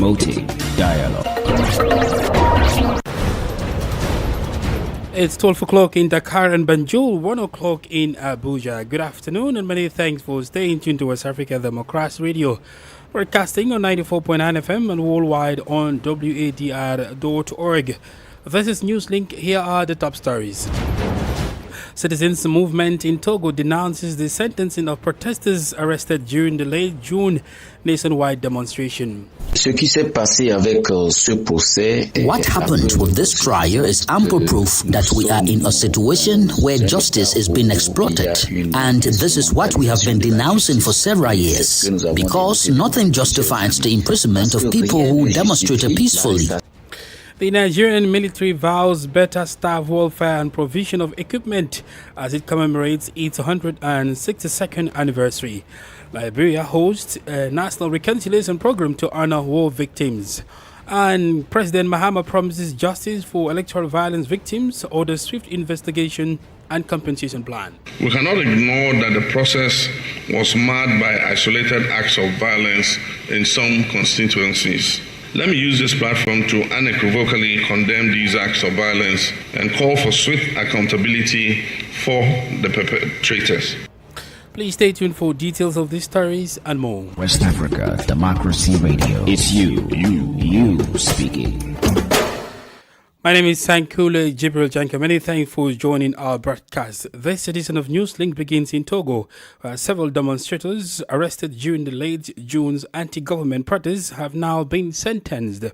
promoting dialogue. It's 12 o'clock in Dakar and Banjul, 1 o'clock in Abuja. Good afternoon and many thanks for staying tuned to West Africa Democracy Radio. Broadcasting on 94.9 FM and worldwide on wadr.org. This is Newslink. Here are the top stories. Citizens Movement in Togo denounces the sentencing of protesters arrested during the late June nationwide demonstration. What happened with this trial is ample proof that we are in a situation where justice is being exploited. And this is what we have been denouncing for several years, because nothing justifies the imprisonment of people who demonstrated peacefully. The Nigerian military vows better staff welfare and provision of equipment as it commemorates its 162nd anniversary. Liberia hosts a national reconciliation program to honor war victims. And President Mahama promises justice for electoral violence victims, orders swift investigation and compensation plan. We cannot ignore that the process was marred by isolated acts of violence in some constituencies. Let me use this platform to unequivocally condemn these acts of violence and call for swift accountability for the perpetrators. Please stay tuned for details of these stories and more. West Africa Democracy Radio. It's you speaking. My name is Sankule Jibril Janka. Many thanks for joining our broadcast. This edition of Newslink begins in Togo, where several demonstrators arrested during the late June's anti-government protests have now been sentenced.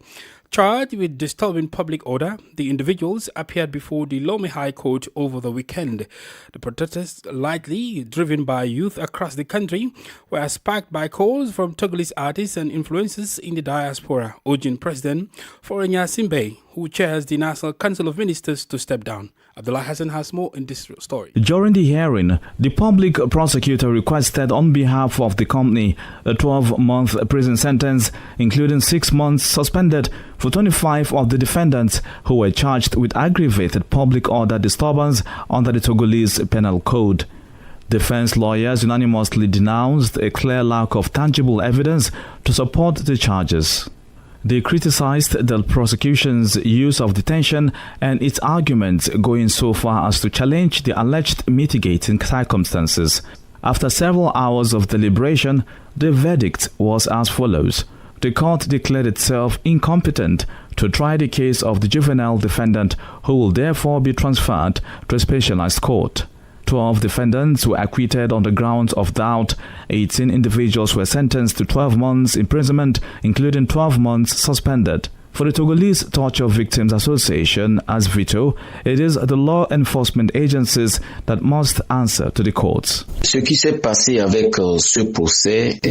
Charged with disturbing public order, the individuals appeared before the Lomé High Court over the weekend. The protests, likely driven by youth across the country, were sparked by calls from Togolese artists and influencers in the diaspora, urging President Faure Simbe, who chairs the National Council of Ministers, to step down. Abdullah Hassan has more in this story. During the hearing, the public prosecutor requested on behalf of the company a 12-month prison sentence, including 6 months suspended for 25 of the defendants who were charged with aggravated public order disturbance under the Togolese Penal Code. Defense lawyers unanimously denounced a clear lack of tangible evidence to support the charges. They criticized the prosecution's use of detention and its arguments going so far as to challenge the alleged mitigating circumstances. After several hours of deliberation, the verdict was as follows. The court declared itself incompetent to try the case of the juvenile defendant, who will therefore be transferred to a specialized court. 12 defendants were acquitted on the grounds of doubt. 18 individuals were sentenced to 12 months imprisonment, including 12 months suspended. For the Togolese Torture Victims Association, as veto, it is the law enforcement agencies that must answer to the courts.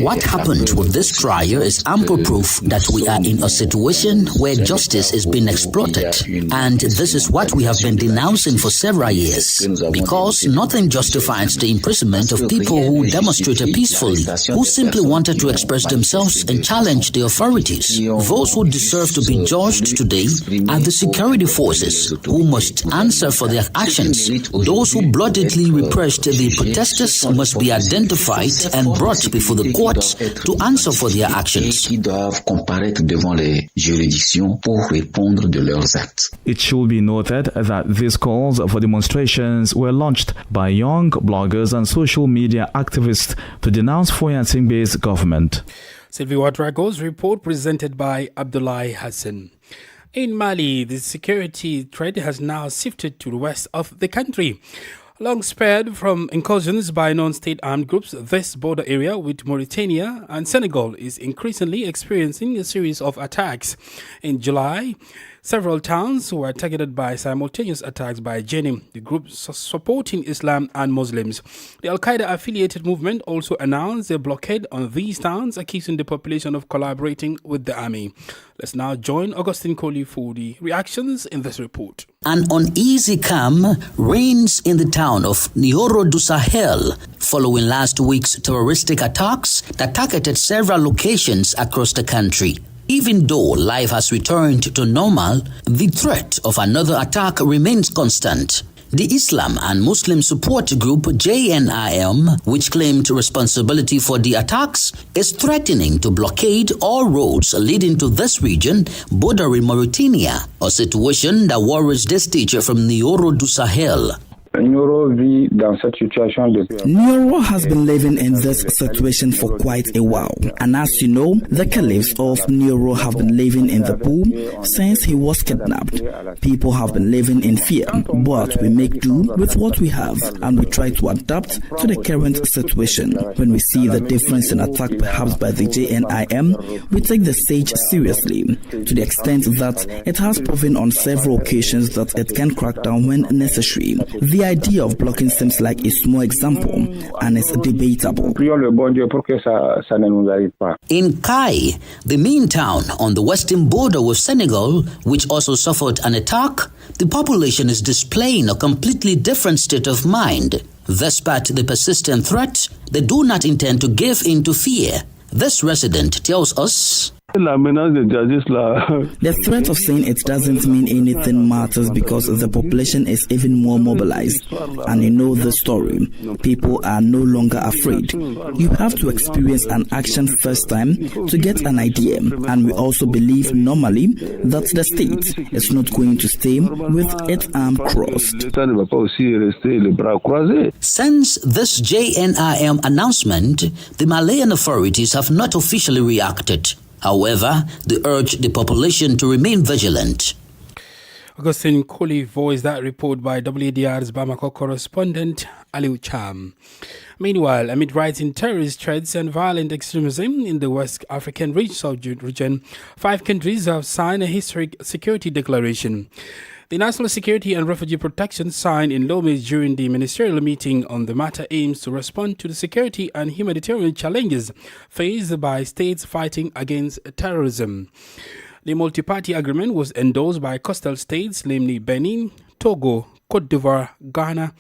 What happened with this trial is ample proof that we are in a situation where justice is being exploited. And this is what we have been denouncing for several years, because nothing justifies the imprisonment of people who demonstrated peacefully, who simply wanted to express themselves and challenge the authorities. Those who deserve to be judged today are the security forces, who must answer for their actions. Those who bloodily repressed the protesters must be identified and brought before the courts to answer for their actions. It should be noted that these calls for demonstrations were launched by young bloggers and social media activists to denounce Faure Simbe's government. Sylvie Wadrago's report presented by Abdullah Hassan. In Mali, the security threat has now shifted to the west of the country. Long spared from incursions by non-state armed groups, this border area with Mauritania and Senegal is increasingly experiencing a series of attacks. In July, several towns were targeted by simultaneous attacks by Jenim, the group supporting Islam and Muslims. The Al-Qaeda-affiliated movement also announced a blockade on these towns, accusing the population of collaborating with the army. Let's now join Augustine Coley for the reactions in this report. An uneasy calm reigns in the town of Nioro du Sahel following last week's terroristic attacks that targeted several locations across the country. Even though life has returned to normal, the threat of another attack remains constant. The Islam and Muslim support group JNIM, which claimed responsibility for the attacks, is threatening to blockade all roads leading to this region bordering Mauritania, a situation that worries this teacher from Nioro du Sahel. Nioro has been living in this situation for quite a while, and as you know, the caliphs of Nioro have been living in the pool since he was kidnapped. People have been living in fear, but we make do with what we have, and we try to adapt to the current situation. When we see the difference in attack perhaps by the JNIM, we take the siege seriously, to the extent that it has proven on several occasions that it can crack down when necessary. The idea of blocking seems like a small example, and it's debatable. In Kai, the main town on the western border with Senegal, which also suffered an attack, the population is displaying a completely different state of mind. Despite the persistent threat, they do not intend to give in to fear. This resident tells us, the threat of saying it doesn't mean anything matters because the population is even more mobilized. And you know the story. People are no longer afraid. You have to experience an action first time to get an idea. And we also believe normally that the state is not going to stay with its arm crossed. Since this JNIM announcement, the Malayan authorities have not officially reacted. However, they urge the population to remain vigilant. Augustine Koli voiced that report by WDR's Bamako correspondent Aliu Cham. Meanwhile, amid rising terrorist threats and violent extremism in the West African region, 5 countries have signed a historic security declaration. The National Security and Refugee Protection signed in Lomé during the ministerial meeting on the matter aims to respond to the security and humanitarian challenges faced by states fighting against terrorism. The multi-party agreement was endorsed by coastal states, namely Benin, Togo, Cote d'Ivoire, Ghana,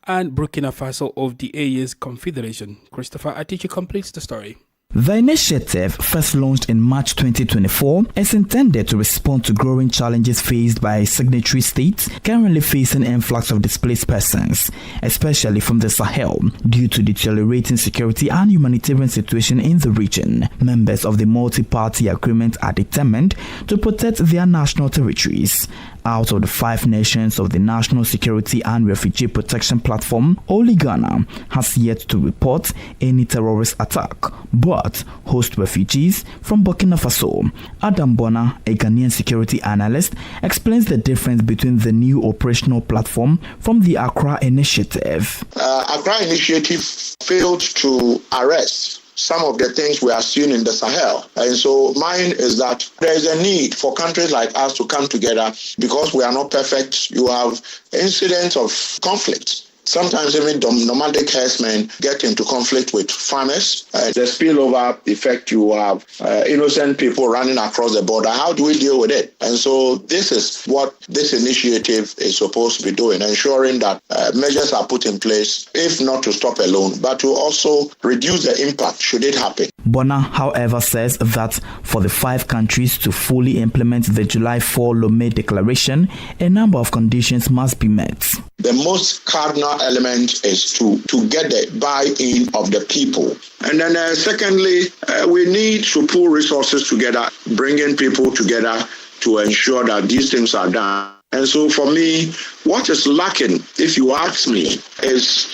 and Burkina Faso of the AES Confederation. Christopher Atichi completes the story. The initiative, first launched in March 2024, is intended to respond to growing challenges faced by signatory states currently facing influx of displaced persons, especially from the Sahel, due to deteriorating security and humanitarian situation in the region. Members of the multi-party agreement are determined to protect their national territories. Out of the 5 nations of the National Security and Refugee Protection Platform, only Ghana has yet to report any terrorist attack, but host refugees from Burkina Faso. Adam Bona, a Ghanaian security analyst, explains the difference between the new operational platform from the Accra Initiative. Accra Initiative failed to arrest some of the things we are seeing in the Sahel. And so mine is that there is a need for countries like us to come together because we are not perfect. You have incidents of conflict. Sometimes even nomadic herdsmen get into conflict with farmers. The spillover effect, you have innocent people running across the border. How do we deal with it? And so this is what this initiative is supposed to be doing, ensuring that measures are put in place, if not to stop alone, but to also reduce the impact should it happen. Bona, however, says that for the 5 countries to fully implement the July 4 Lomé Declaration, a number of conditions must be met. The most cardinal element is to get the buy-in of the people. And then secondly, we need to pull resources together, bringing people together to ensure that these things are done. And so for me, what is lacking, if you ask me, is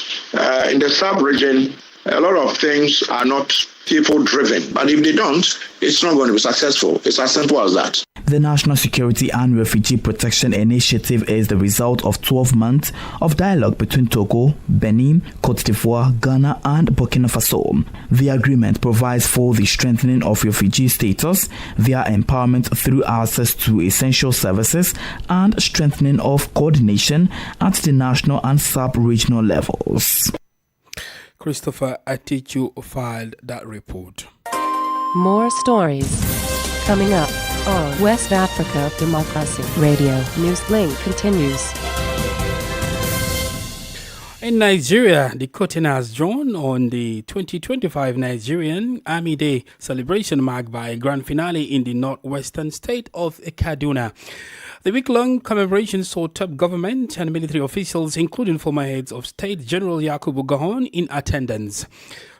in the sub-region, a lot of things are not people-driven. But if they don't, it's not going to be successful. It's as simple as that. The National Security and Refugee Protection Initiative is the result of 12 months of dialogue between Togo, Benin, Cote d'Ivoire, Ghana, and Burkina Faso. The agreement provides for the strengthening of refugee status, their empowerment through access to essential services, and strengthening of coordination at the national and sub-regional levels. Christopher Atichu filed that report. More stories coming up on West Africa Democracy Radio. Newslink continues. In Nigeria, the curtain has drawn on the 2025 Nigerian Army Day celebration marked by a grand finale in the northwestern state of Kaduna. The week-long commemoration saw top government and military officials, including former heads of state General Yakubu Gowon, in attendance.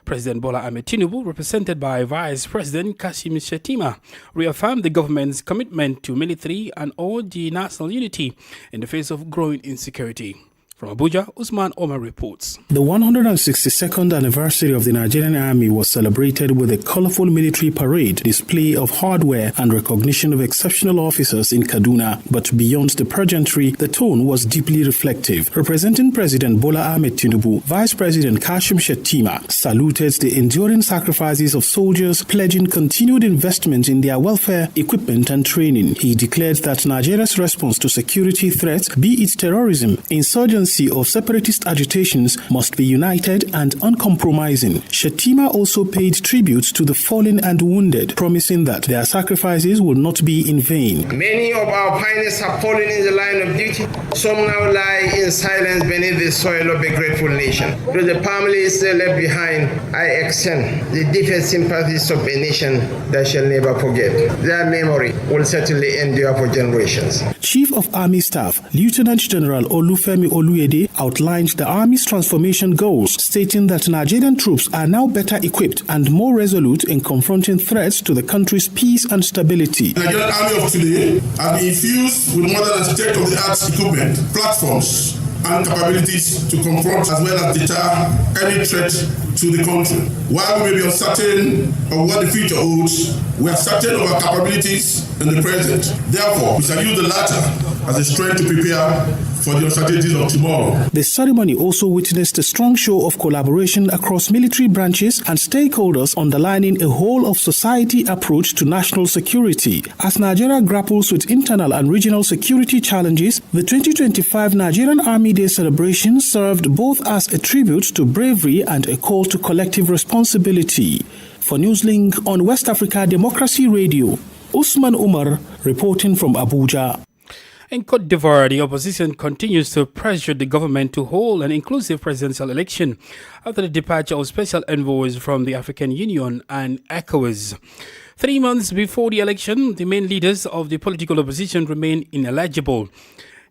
President Bola Ahmed Tinubu, represented by Vice President Kashim Shettima, reaffirmed the government's commitment to military and urged the national unity in the face of growing insecurity. From Abuja, Usman Omar reports. The 162nd anniversary of the Nigerian Army was celebrated with a colorful military parade, display of hardware, and recognition of exceptional officers in Kaduna. But beyond the pageantry, the tone was deeply reflective. Representing President Bola Ahmed Tinubu, Vice President Kashim Shettima saluted the enduring sacrifices of soldiers, pledging continued investment in their welfare, equipment, and training. He declared that Nigeria's response to security threats, be it terrorism, insurgency, or separatist agitations, must be united and uncompromising. Shettima also paid tribute to the fallen and wounded, promising that their sacrifices will not be in vain. Many of our pioneers have fallen in the line of duty. Some now lie in silence beneath the soil of a grateful nation. To the families left behind, I extend the deepest sympathies of a nation that shall never forget. Their memory will certainly endure for generations. Chief of Army Staff, Lieutenant General Olufemi Oluyede, outlined the Army's transformation goals, stating that Nigerian troops are now better equipped and more resolute in confronting threats to the country's peace and stability. The Nigerian Army of today has been infused with modern and state-of-the-art equipment, platforms, and capabilities to confront as well as deter any threat to the country. While we may be uncertain of what the future holds, we are certain of our capabilities in the present. Therefore, we shall use the latter as a strength to prepare for the uncertainties of tomorrow. The ceremony also witnessed a strong show of collaboration across military branches and stakeholders, underlining a whole-of-society approach to national security. As Nigeria grapples with internal and regional security challenges, the 2025 Nigerian Army Day celebration served both as a tribute to bravery and a call to collective responsibility. For Newslink on West Africa Democracy Radio, Usman Umar reporting from Abuja. In Cote d'Ivoire, the opposition continues to pressure the government to hold an inclusive presidential election after the departure of special envoys from the African Union and ECOWAS. 3 months before the election, the main leaders of the political opposition remain ineligible.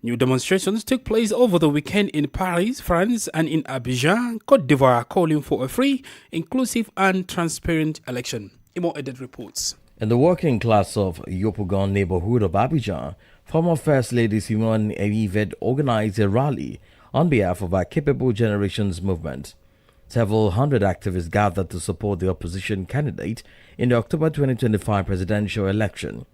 New demonstrations took place over the weekend in Paris, France, and in Abidjan, Cote d'Ivoire, calling for a free, inclusive, and transparent election. Imo Edit reports. In the working class of Yopougon neighborhood of Abidjan, former First Lady Simone Yvette organized a rally on behalf of our Capable Generations movement. Several hundred activists gathered to support the opposition candidate in the October 2025 presidential election.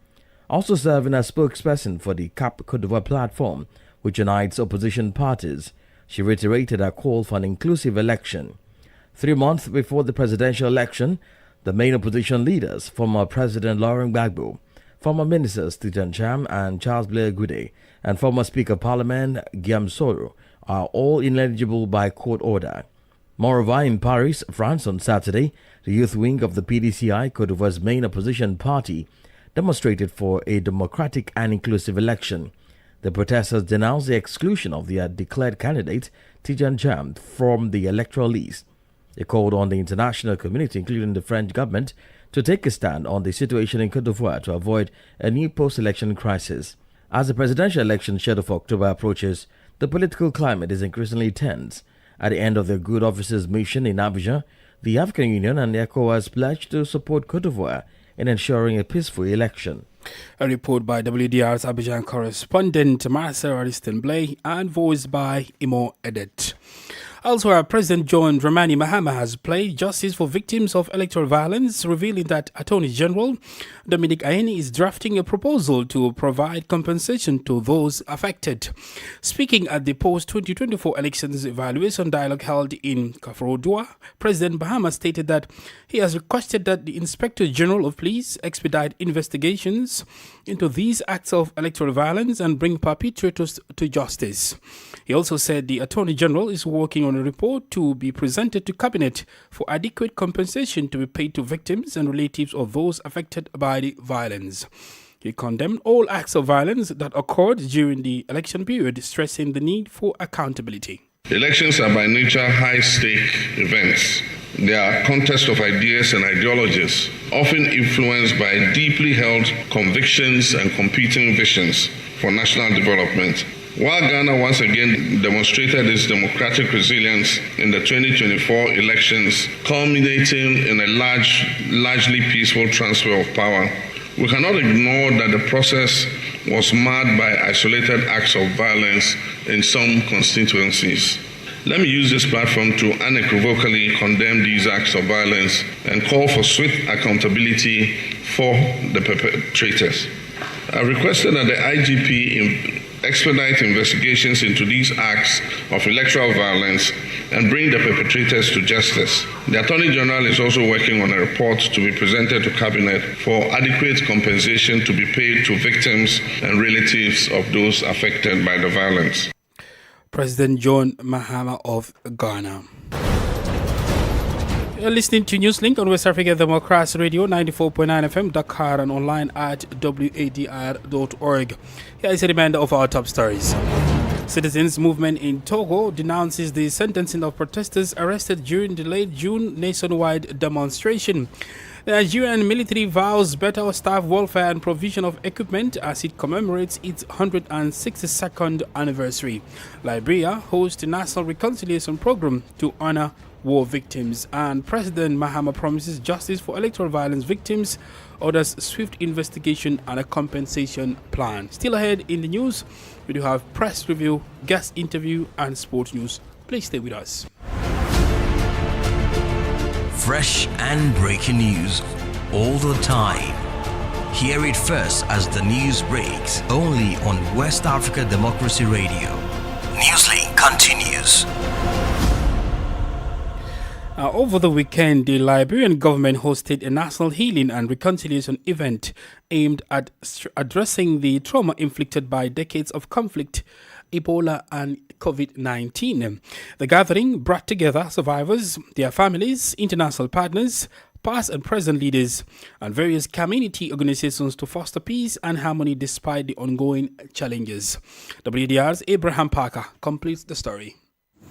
Also serving as spokesperson for the CAP Cote d'Ivoire platform, which unites opposition parties, she reiterated her call for an inclusive election. 3 months before the presidential election, the main opposition leaders, former President Laurent Gbagbo, former ministers Tijan Cham and Charles Blair Goudé, and former Speaker of Parliament Guillaume Soro, are all ineligible by court order. Moreover, in Paris, France on Saturday, the youth wing of the PDCI, Cote d'Ivoire's main opposition party, demonstrated for a democratic and inclusive election. The protesters denounced the exclusion of their declared candidate, Tijan Cham, from the electoral list. They called on the international community, including the French government, to take a stand on the situation in Cote d'Ivoire to avoid a new post-election crisis. As the presidential election scheduled for October approaches, the political climate is increasingly tense. At the end of their good officers' mission in Abidjan, the African Union and ECOWAS pledged to support Cote d'Ivoire in ensuring a peaceful election. A report by WDR's Abidjan correspondent Marcel Ariston-Blay and voiced by Imo Edet. Elsewhere, President John Dramani Mahama has pledged justice for victims of electoral violence, revealing that Attorney General Dominic Ayeni is drafting a proposal to provide compensation to those affected. Speaking at the post-2024 elections evaluation dialogue held in Kafrodua, President Mahama stated that he has requested that the Inspector General of Police expedite investigations into these acts of electoral violence and bring perpetrators to justice. He also said the Attorney General is working on a report to be presented to Cabinet for adequate compensation to be paid to victims and relatives of those affected by the violence. He condemned all acts of violence that occurred during the election period, stressing the need for accountability. Elections are by nature high-stake events. They are contests of ideas and ideologies, often influenced by deeply held convictions and competing visions for national development. While Ghana once again demonstrated its democratic resilience in the 2024 elections, culminating in a largely peaceful transfer of power, we cannot ignore that the process was marred by isolated acts of violence in some constituencies. Let me use this platform to unequivocally condemn these acts of violence and call for swift accountability for the perpetrators. I requested that the IGP expedite investigations into these acts of electoral violence and bring the perpetrators to justice. The Attorney General is also working on a report to be presented to Cabinet for adequate compensation to be paid to victims and relatives of those affected by the violence. President John Mahama of Ghana. You're listening to Newslink on West Africa Democracy Radio 94.9 FM, Dakar, and online at wadr.org. Here is a reminder of our top stories. Citizens Movement in Togo denounces the sentencing of protesters arrested during the late June nationwide demonstration. The Nigerian military vows better staff welfare and provision of equipment as it commemorates its 162nd anniversary. Liberia hosts a national reconciliation program to honor war victims, and President Mahama promises justice for electoral violence victims, orders swift investigation and a compensation plan. Still ahead in the news, we do have press review, guest interview and sports news. Please stay with us. Fresh and breaking news all the time. Hear it first as the news breaks, only on West Africa Democracy Radio. Newslink continues. Over the weekend, the Liberian government hosted a national healing and reconciliation event aimed at addressing the trauma inflicted by decades of conflict, Ebola and COVID-19. The gathering brought together survivors, their families, international partners, past and present leaders, and various community organizations to foster peace and harmony despite the ongoing challenges. WDR's Abraham Parker completes the story.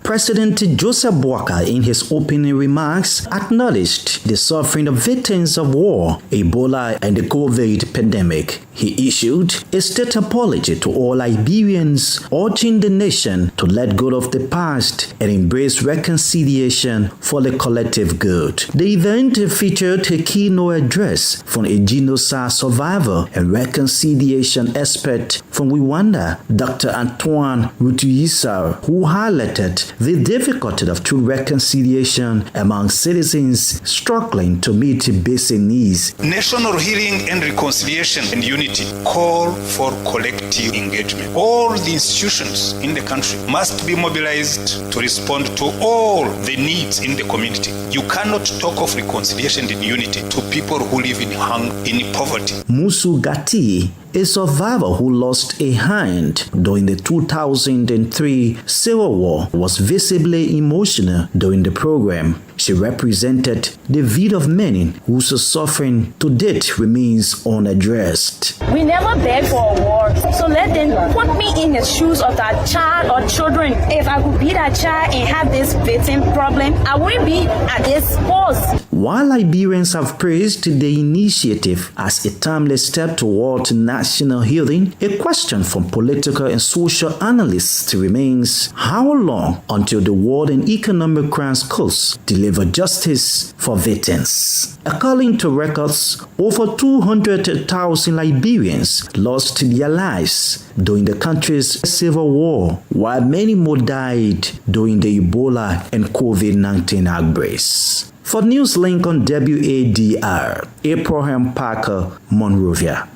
President Joseph Boakai, in his opening remarks, acknowledged the suffering of victims of war, Ebola, and the COVID pandemic. He issued a state apology to all Liberians, urging the nation to let go of the past and embrace reconciliation for the collective good. The event featured a keynote address from a genocide survivor and reconciliation expert from Rwanda, Dr. Antoine Rutuyisa, who highlighted the difficulty of true reconciliation among citizens struggling to meet basic needs. National healing and reconciliation and unity call for collective engagement. All the institutions in the country must be mobilized to respond to all the needs in the community. You cannot talk of reconciliation and unity to people who live in hunger, in poverty. Musu Gati, a survivor who lost a hand during the 2003 Civil War, was visibly emotional during the program. She represented the view of many whose suffering to date remains unaddressed. We never beg for a war, so let them put me in the shoes of that child or children. If I could be that child and have this victim problem, I wouldn't be at this post. While Liberians have praised the initiative as a timely step toward national healing, a question from political and social analysts remains: how long until the World and Economic Crimes Courts deliver justice for victims? According to records, over 200,000 Liberians lost their lives during the country's civil war, while many more died during the Ebola and COVID-19 outbreaks. For Newslink on WADR, Abraham Parker, Monrovia.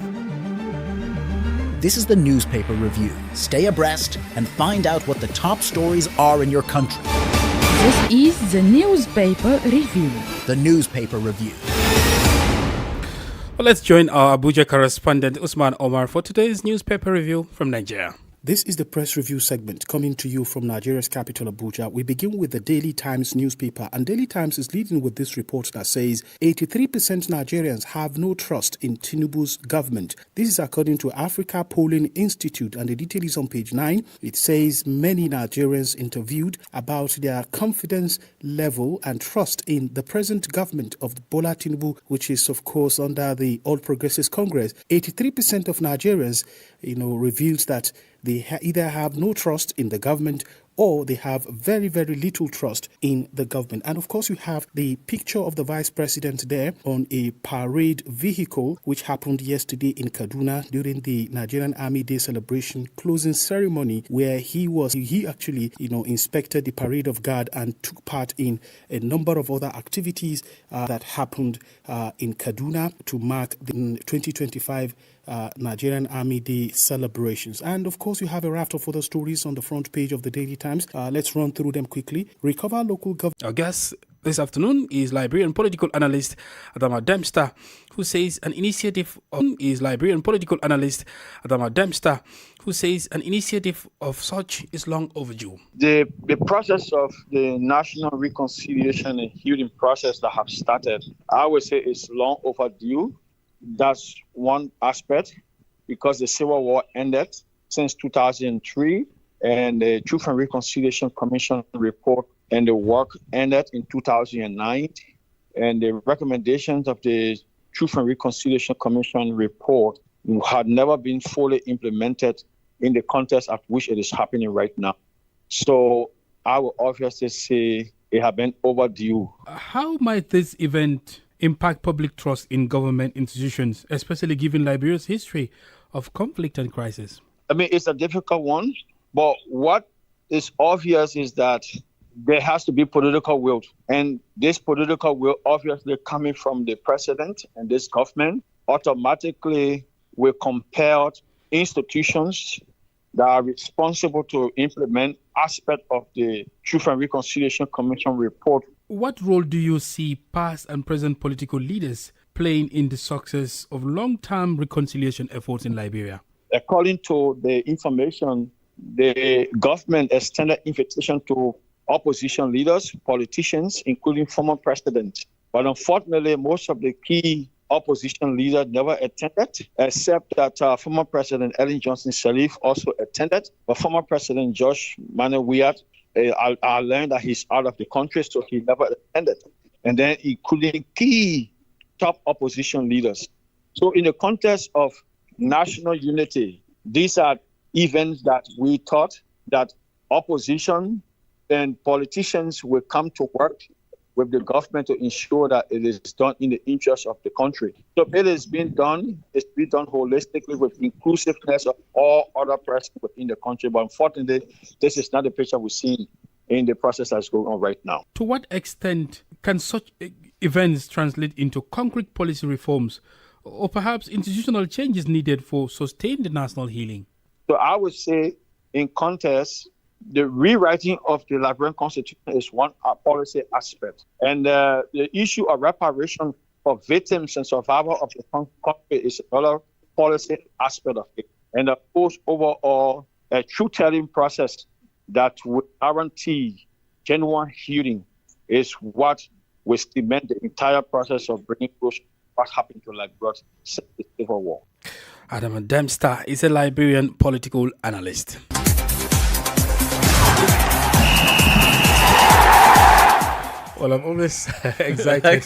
This is the newspaper review. Stay abreast and find out what the top stories are in your country. This is the newspaper review. The newspaper review. Well, let's join our Abuja correspondent Usman Omar for today's newspaper review from Nigeria. This is the press review segment coming to you from Nigeria's capital, Abuja. We begin with the Daily Times newspaper, and Daily Times is leading with this report that says 83% Nigerians have no trust in Tinubu's government. This is according to Africa Polling Institute, and the detail is on page 9. It says many Nigerians interviewed about their confidence level and trust in the present government of Bola Tinubu, which is, of course, under the All Progressives Congress. 83% of Nigerians, reveals that they either have no trust in the government or they have very, very little trust in the government. And of course, you have the picture of the vice president there on a parade vehicle, which happened yesterday in Kaduna during the Nigerian Army Day celebration closing ceremony, where he actually, inspected the parade of guard and took part in a number of other activities that happened in Kaduna to mark the 2025 Nigerian Army Day celebrations. And of course, you have a raft of other stories on the front page of the Daily Times. Let's run through them quickly. Recover local government. Our guest this afternoon is Liberian political analyst Adama Dempster, who says an initiative of such is long overdue. The process of the national reconciliation and healing process that have started, I would say, is long overdue. That's one aspect, because the Civil War ended since 2003, and the Truth and Reconciliation Commission report and the work ended in 2009, and the recommendations of the Truth and Reconciliation Commission report had never been fully implemented in the context at which it is happening right now. So I would obviously say it has been overdue. How might this event impact public trust in government institutions, especially given Liberia's history of conflict and crisis? I mean, it's a difficult one, but what is obvious is that there has to be political will. And this political will, obviously coming from the president and this government, automatically will compel institutions that are responsible to implement aspects of the Truth and Reconciliation Commission report. What role do you see past and present political leaders playing in the success of long-term reconciliation efforts in Liberia? According to the information, the government extended invitation to opposition leaders, politicians, including former presidents. But unfortunately, most of the key opposition leaders never attended, except that former President Ellen Johnson Sirleaf also attended. But former President Josh Manuel, I learned that he's out of the country, so he never attended. And then including key top opposition leaders. So in the context of national unity, these are events that we thought that opposition and politicians will come to work with the government to ensure that it is done in the interest of the country. So it is being done, it's being done holistically with inclusiveness of all other persons within the country. But unfortunately, this is not the picture we see in the process that's going on right now. To what extent can such events translate into concrete policy reforms or perhaps institutional changes needed for sustained national healing? So I would say in context, the rewriting of the Liberian Constitution is one policy aspect. And the issue of reparation for victims and survivors of the conflict is another policy aspect of it. And of course, overall, a truth-telling process that would guarantee genuine healing is what will cement the entire process of bringing close what happened to Liberia since the Civil War. Adam Dempster is a Liberian political analyst. Well, I'm always excited.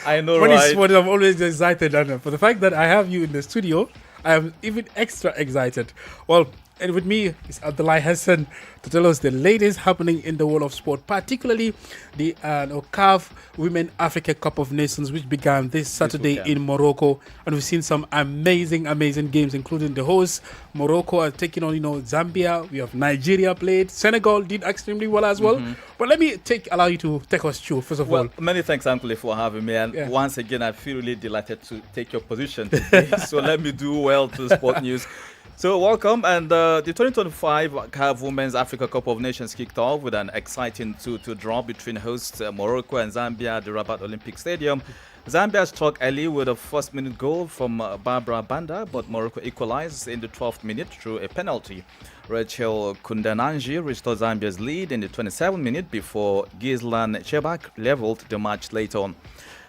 I know, when right? I'm always excited, and for the fact that I have you in the studio, I am even extra excited. Well, and with me is Abdullah Hassan to tell us the latest happening in the world of sport, particularly the CAF Women Africa Cup of Nations, which began this Saturday in Morocco. And we've seen some amazing games, including the hosts. Morocco are taking on, Zambia. We have Nigeria played. Senegal did extremely well as well. But let me allow you to take us through, first of all. Many thanks, Uncle, for having me. And once again, I feel really delighted to take your position today. So let me do well to sport news. So welcome, and the 2025 CAF Women's Africa Cup of Nations kicked off with an exciting 2-2 draw between hosts Morocco and Zambia at the Rabat Olympic Stadium. Zambia struck early with a first-minute goal from Barbara Banda, but Morocco equalized in the 12th minute through a penalty. Rachel Kundananji restored Zambia's lead in the 27th minute before Gislan Chebak leveled the match later on.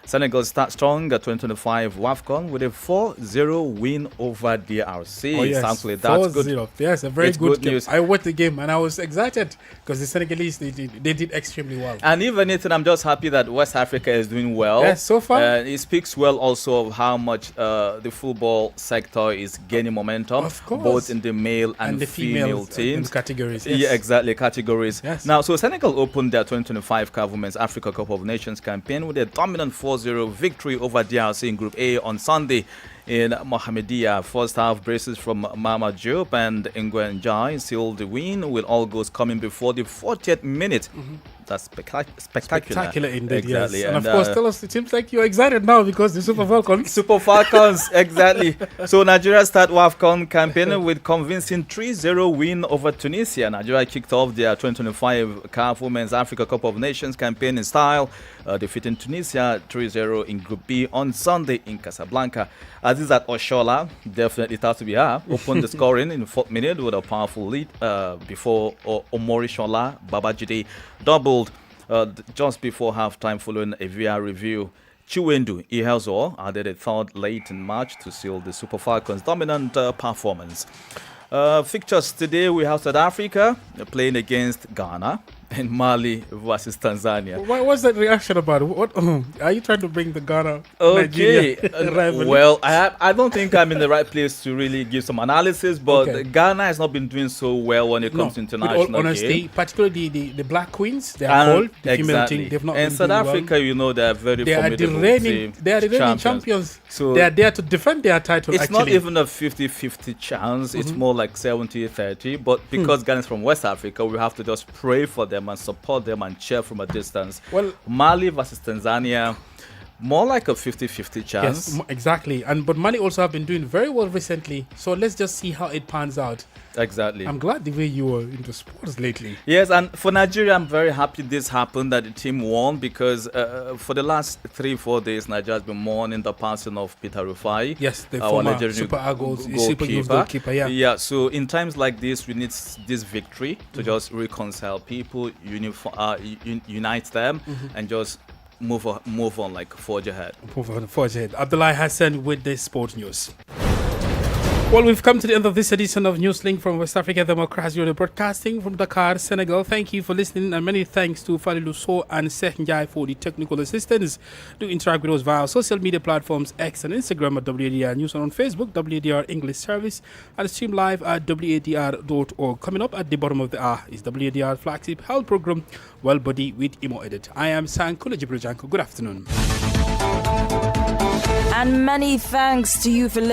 Senegal start strong at 2025 WAFCON with a 4-0 win over DRC. Oh, yes. Thankfully, that's 4-0. good. Yes, a very good game. news. I watched the game and I was excited because the Senegalese, they did extremely well. And even Nathan, I'm just happy that West Africa is doing well. Yes, so far. It speaks well also of how much the football sector is gaining momentum, Of course. both in the male and the female teams. categories. Yes. Yeah, exactly, categories. Yes. Now, so Senegal opened their 2025 CAF Women's Africa Cup of Nations campaign with a dominant 4-0 victory over DRC in Group A on Sunday in Mohammedia. First half braces from Mama Diop and Ngwen Jai sealed the win, with all goals coming before the 40th minute. That's spectacular. Spectacular indeed, exactly. yes. And of course, tell us, it seems like you're excited now because the Super Falcons. Super Falcons, exactly. So Nigeria start WAFCON campaign with convincing 3-0 win over Tunisia. Nigeria kicked off their 2025 CAF Women's Africa Cup of Nations campaign in style, defeating Tunisia 3-0 in Group B on Sunday in Casablanca. Azizat Oshola, definitely it has to be her, opened the scoring in the 4th minute with a powerful lead before Omori Shola Babajide doubled just before halftime following a VR review. Chiwendu Ihezuo added a third late in March to seal the Super Falcons' dominant performance. Fixtures today, we have South Africa playing against Ghana and Mali versus Tanzania. What's that reaction about? What are you trying to bring the Ghana? Okay, Nigeria well, I don't think I'm in the right place to really give some analysis, but Okay. Ghana has not been doing so well when it comes to international with all honesty, game. particularly the Black Queens, they are called the female team. They've not and been South doing Africa, well. you know, they are very They are the formidable reigning. team, They are the reigning champions. So they are there to defend their title. it's actually, not even a 50-50 chance. It's more like 70-30. But because Ghana is from West Africa, we have to just pray for them and support them and cheer from a distance. Well, Mali versus Tanzania, more like a 50-50 chance. Yes, exactly. But Mali also have been doing very well recently. So let's just see how it pans out. Exactly. I'm glad the way you were into sports lately. Yes, and for Nigeria, I'm very happy this happened, that the team won, because for the last 3-4 days, Nigeria has been mourning the passing of Peter Rufai. Yes, the our former Nigerian Super Eagles goalkeeper. Yeah, so in times like this, we need this victory to just reconcile people, unite them, and just move on, like forge ahead. Forge ahead. Abdullah Hassan with the sport news. Well, we've come to the end of this edition of Newslink from West Africa Democracy Radio, broadcasting from Dakar, Senegal. Thank you for listening, and many thanks to Falilu So and Sheikh Njai for the technical assistance. Do interact with us via social media platforms X and Instagram at WADR News, and on Facebook, WADR English Service, and stream live at WADR.org. Coming up at the bottom of the hour is WADR flagship health program, Well Body with Imo Edit. I am Sankula Jibrijanko. Good afternoon. And many thanks to you for listening.